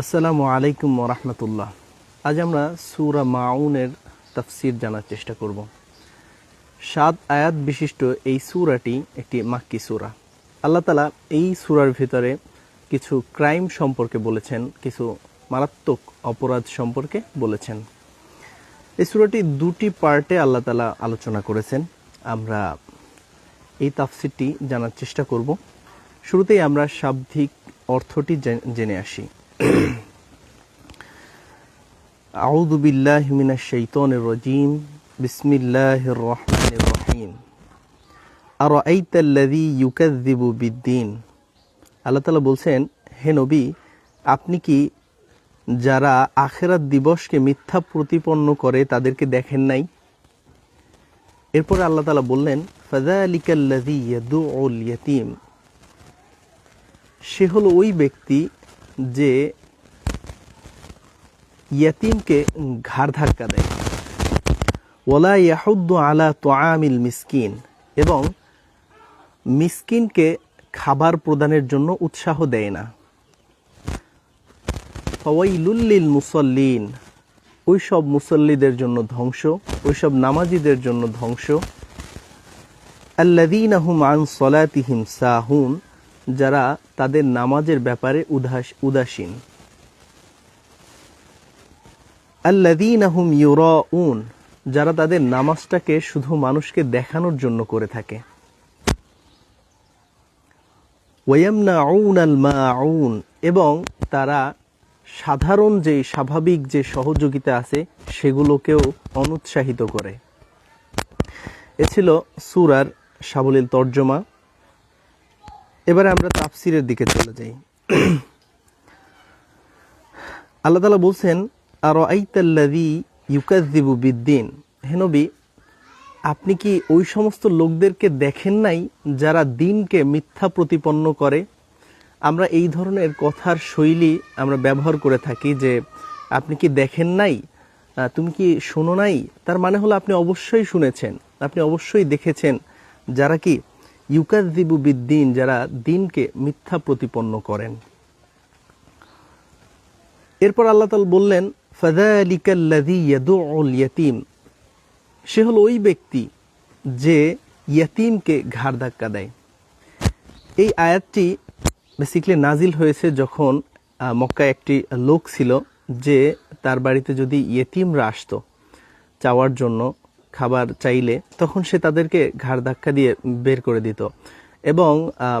আসসালামু আলাইকুম ওয়া রাহমাতুল্লাহ। আজ আমরা সূরা মাউনের তাফসীর জানার চেষ্টা করব। 7 আয়াত বিশিষ্ট এই সূরাটি একটি মাক্কি সূরা। আল্লাহ তাআলা এই সূরার ভিতরে কিছু ক্রাইম সম্পর্কে বলেছেন, কিছু মারাত্মক অপরাধ সম্পর্কে বলেছেন। এই সূরাটি দুটি পার্টে আল্লাহ তাআলা আলোচনা করেছেন। আমরা এই তাফসীরটি জানার চেষ্টা করব। শুরুতেই আমরা শাব্দিক অর্থটি জেনে আসি। আউযু বিল্লাহি মিনাশ শাইতানির রাজীম। বিসমিল্লাহির রহমানির রহিম। আরাআইতাল্লাযী ইউকাযযিবু বিদ্দীন। আল্লাহ তাআলা বলছেন, হে নবী, আপনি কি যারা আখিরাত দিবসকে মিথ্যা প্রতিপন্ন করে তাদেরকে দেখেন নাই? এরপর আল্লাহ তাআলা বললেন, ফাযালিকাল্লাযী ইয়াদউল ইয়াতীম। সে হলো ওই ব্যক্তি যে ইয়াতীমকে ঘাড় ধাক্কা দেয়। ওয়ালা ইয়াহুদ্দু আলা তুআমিল মিসকিন, এবং মিসকিনকে খাবার প্রদানের জন্য উৎসাহ দেয় না। ফাওয়াইলুল লিল মুসাল্লিন, ওইসব মুসল্লিদের জন্য ধ্বংস, ওইসব নামাজীদের জন্য ধ্বংস। আল্লাযীনা হুম আন সলাতিহিম সাহুন, যারা তাদের নামাজের ব্যাপারে উদাসীন। আল্লাযীনা হুম ইউরাউন, যারা তাদের নামাজটাকে শুধু মানুষকে দেখানোর জন্য করে থাকে। ওয়ায়ামনাউনাল মাউন, এবং তারা সাধারণ যে স্বাভাবিক যে সহযোগিতা আছে সেগুলোকেও অনুৎসাহিত করে। এ ছিল সূরার সাবলীল তর্জমা। এবারে আমরা তাফসীরের দিকে চলে যাই। আল্লাহ তাআলা বলছেন, আরাআইতাল্লাযী ইউকাযযিবু বিদ্দীন। হে নবী, আপনি কি ওই সমস্ত লোকদেরকে দেখেন নাই যারা দিনকে মিথ্যা প্রতিপন্ন করে? আমরা এই ধরনের কথার শৈলী আমরা ব্যবহার করে থাকি যে আপনি কি দেখেন নাই, তুমি কি শোনো নাই। তার মানে হলো আপনি অবশ্যই শুনেছেন, আপনি অবশ্যই দেখেছেন যারা কি ইউকাযযিবু বিদ্দীন, যারা দিনকে মিথ্যা প্রতিপন্ন করেন। এরপর আল্লাহ তাআলা বললেন, ফাযালিকাল্লাযী ইয়াদউল ইয়াতীম। সে হলো ওই ব্যক্তি যে ইয়াতীমকে ঘাড় ধাক্কা দেয়। এই আয়াতটি বেসিক্যালি নাজিল হয়েছে যখন মক্কায় একটি লোক ছিল যে তার বাড়িতে যদি ইয়েতিমরা আসতো চাওয়ার জন্য, খাবার চাইলে, তখন সে তাদেরকে ঘাড় ধাক্কা দিয়ে বের করে দিত এবং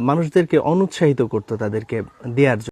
মানুষদেরকে অনুৎসাহিত করত তাদেরকে দেওয়ার জন্য।